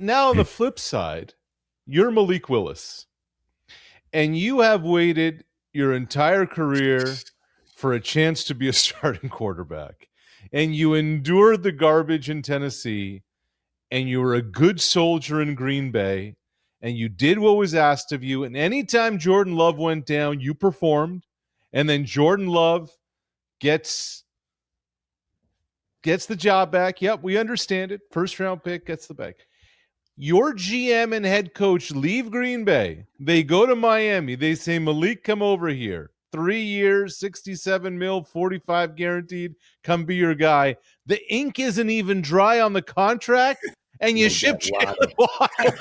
Now on the flip side, you're Malik Willis, and you have waited your entire career for a chance to be a starting quarterback, and you endured the garbage in Tennessee, and you were a good soldier in Green Bay, and you did what was asked of you, and anytime Jordan Love went down, you performed, and then Jordan Love gets the job back. Yep, we understand it. First round pick gets the bag. Your GM and head coach leave Green Bay. They go to Miami. They say, Malik, come over here. 3 years, 67 mil, 45 guaranteed. Come be your guy. The ink isn't even dry on the contract, and you ship Jalen Waddle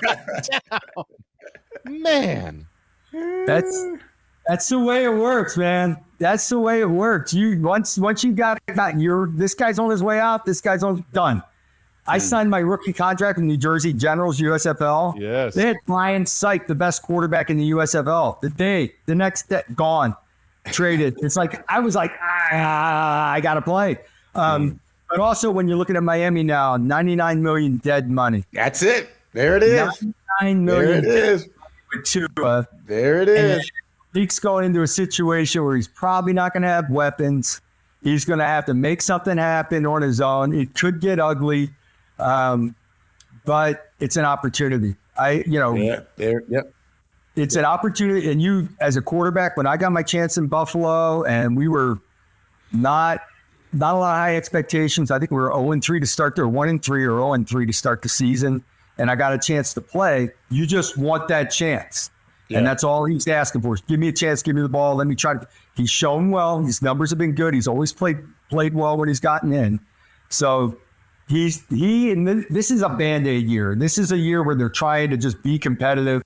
down. Man. That's the way it works, man. That's the way it works. You once you got this guy's on his way out. This guy's done. I signed my rookie contract with New Jersey Generals, USFL. Yes. They had Brian Syke, the best quarterback in the USFL. The next day, gone, traded. It's like, I was like, I got to play. But also when you're looking at Miami now, 99 million dead money. That's it. There it is. 99 million. There it is. With Tua. There it is. Zeke's going into a situation where he's probably not going to have weapons. He's going to have to make something happen on his own. It could get ugly. But it's an opportunity. It's an opportunity. And you, as a quarterback, when I got my chance in Buffalo, and we were not a lot of high expectations. I think we were 0-3 to start there, 1-3 or 0-3 to start the season. And I got a chance to play. You just want that chance. Yeah. And that's all he's asking for. Give me a chance, give me the ball. Let me try to. He's shown well. His numbers have been good. He's always played well when he's gotten in. So this is a Band-Aid year. This is a year where they're trying to just be competitive,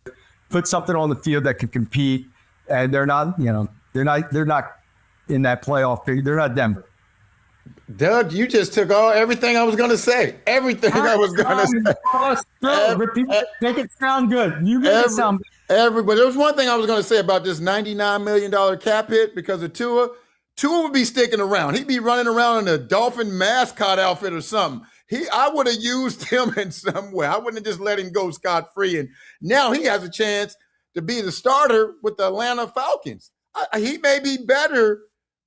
put something on the field that can compete, and they're not in that playoff period. They're not Denver. Doug, you just took everything I was going to say. Everything I was going to say. Make it sound good. You make it sound good. But there was one thing I was going to say about this $99 million cap hit because of Tua. Tua would be sticking around. He'd be running around in a Dolphin mascot outfit or something. I would have used him in some way. I wouldn't have just let him go scot-free. And now he has a chance to be the starter with the Atlanta Falcons. He may be better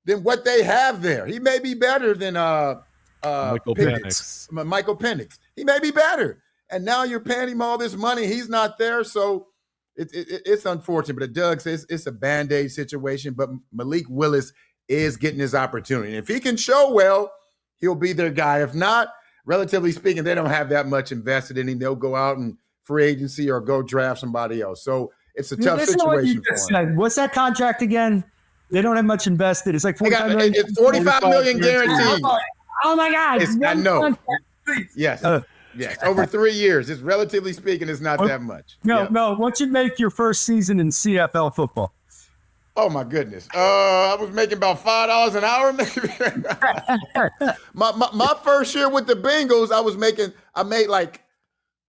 than what they have there. He may be better than Michael Penix. He may be better. And now you're paying him all this money. He's not there. So it's unfortunate. But Doug says it's a Band-Aid situation. But Malik Willis is getting his opportunity. And if he can show well, he'll be their guy. If not, relatively speaking, they don't have that much invested in him. They'll go out and free agency or go draft somebody else. So it's a tough situation for him. What's that contract again? They don't have much invested. It's like $45 million. It's $45 million guaranteed. Oh my God. I know. Yes. Yes. Over 3 years. It's relatively speaking, it's not that much. No. Once you make your first season in CFL football. Oh my goodness. I was making about $5 an hour, maybe. my first year with the Bengals, I made like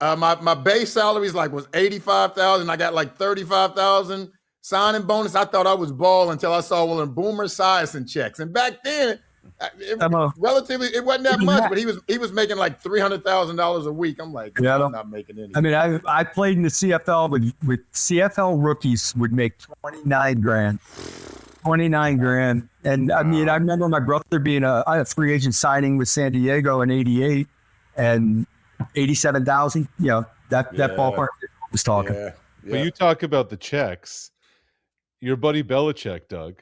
my base salary was $85,000. I got like $35,000 signing bonus. I thought I was balling until I saw one of Boomer Esiason checks. And back then, relatively, it wasn't that much, but he was making like $300,000 a week. I'm like, I'm not making any. I mean, I played in the CFL with CFL rookies would make $29,000. $29,000. And I mean, I remember my brother being a free agent signing with San Diego in '88 and $87,000. That ballpark was talking. Yeah. But you talk about the checks. Your buddy Belichick, Doug,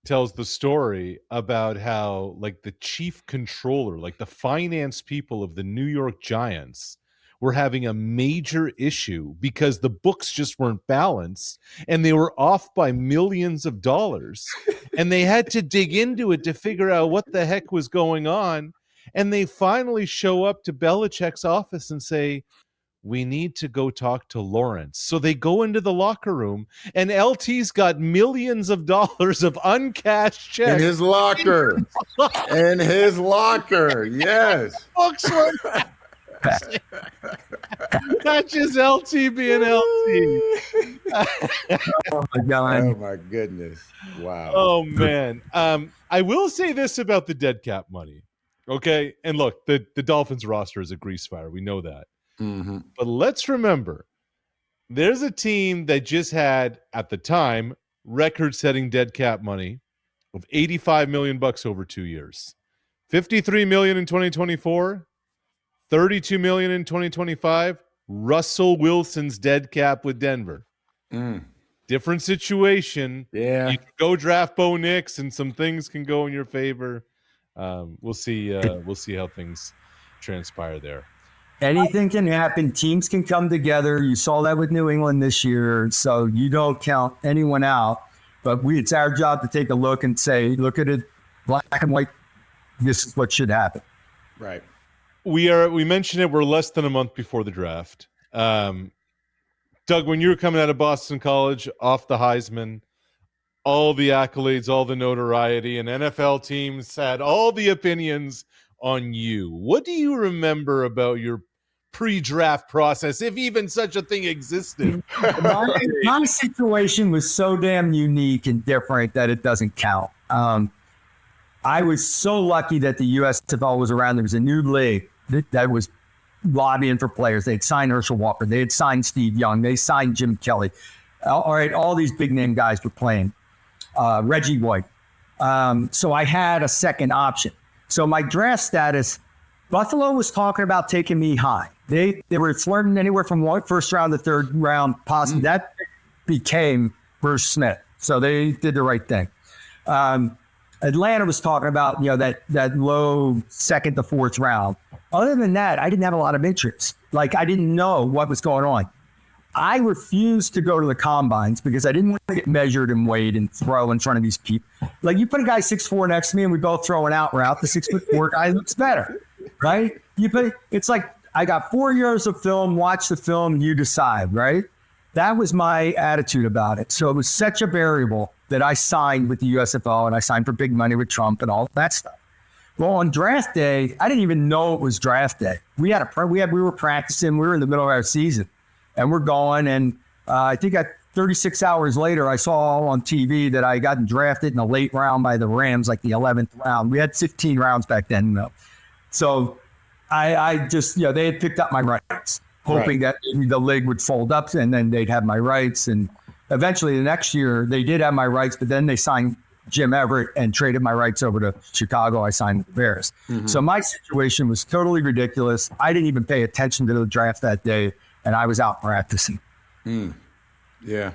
tells the story about how, like, the chief controller, like the finance people of the New York Giants, were having a major issue because the books just weren't balanced and they were off by millions of dollars. And they had to dig into it to figure out what the heck was going on. And they finally show up to Belichick's office and say, we need to go talk to Lawrence. So they go into the locker room, and LT's got millions of dollars of uncashed checks. In his locker. Yes. Books were not just LT being LT. Oh, my God. Oh, my goodness. Wow. Oh, man. I will say this about the dead cap money. Okay? And look, the Dolphins roster is a grease fire. We know that. But let's remember, there's a team that just had, at the time, record-setting dead cap money of $85 million over 2 years. $53 million in 2024, $32 million in 2025. Russell Wilson's dead cap with Denver. Different situation. Yeah. You can go draft Bo Nix, and some things can go in your favor. We'll see. We'll see how things transpire there. Anything can happen. Teams can come together. You saw that with New England this year, so you don't count anyone out. But it's our job to take a look and say, look at it, black and white. This is what should happen. Right. We mentioned it. We're less than a month before the draft. Doug, when you were coming out of Boston College, off the Heisman, all the accolades, all the notoriety, and NFL teams had all the opinions on you. What do you remember about your pre-draft process, if even such a thing existed? My situation was so damn unique and different that it doesn't count. I was so lucky that the USFL was around. There was a new league that was lobbying for players. They'd signed Herschel Walker. They had signed Steve Young. They signed Jim Kelly. All right, all these big name guys were playing. Reggie White. So I had a second option. So my draft status, Buffalo was talking about taking me high. They were flirting anywhere from first round to third round, possibly. That became Bruce Smith. So they did the right thing. Atlanta was talking about, that low second to fourth round. Other than that, I didn't have a lot of interest. Like, I didn't know what was going on. I refused to go to the combines because I didn't want to get measured and weighed and throw in front of these people. Like, you put a guy 6'4" next to me and we both throw an out route, the 6'4" guy looks better, right? It's like, I got 4 years of film, watch the film, and you decide, right? That was my attitude about it. So it was such a variable that I signed with the USFL, and I signed for big money with Trump and all that stuff. Well, on draft day, I didn't even know it was draft day. We were practicing. We were in the middle of our season, and we're going. And I think 36 hours later, I saw on TV that I got drafted in a late round by the Rams, like the 11th round. We had 15 rounds back then, though. So I just, they had picked up my rights, hoping that maybe the league would fold up and then they'd have my rights. And eventually the next year they did have my rights, but then they signed Jim Everett and traded my rights over to Chicago. I signed with the Bears. So my situation was totally ridiculous. I didn't even pay attention to the draft that day, and I was out practicing. Yeah.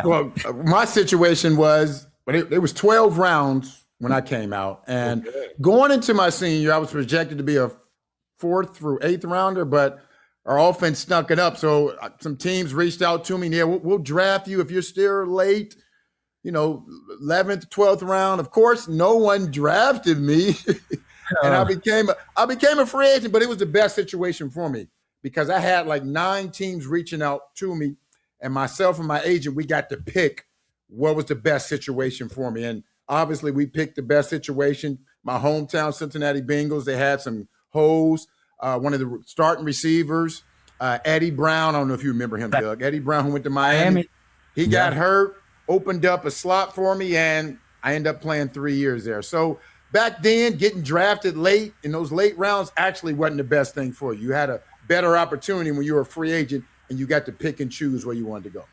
Well, my situation was, it was 12 rounds when I came out. And going into my senior year, I was projected to be a 4th through 8th rounder, but our offense snuck it up. So some teams reached out to me. Yeah, we'll draft you if you're still late, 11th, 12th round. Of course, no one drafted me. And I became a free agent, but it was the best situation for me because I had like 9 teams reaching out to me, and myself and my agent, we got to pick what was the best situation for me. And obviously we picked the best situation. My hometown Cincinnati Bengals, they had some hoes. One of the starting receivers, Eddie Brown. I don't know if you remember him, Doug. Eddie Brown, who went to Miami. He got hurt, opened up a slot for me, and I ended up playing 3 years there. So back then, getting drafted late in those late rounds actually wasn't the best thing for you. You had a better opportunity when you were a free agent and you got to pick and choose where you wanted to go.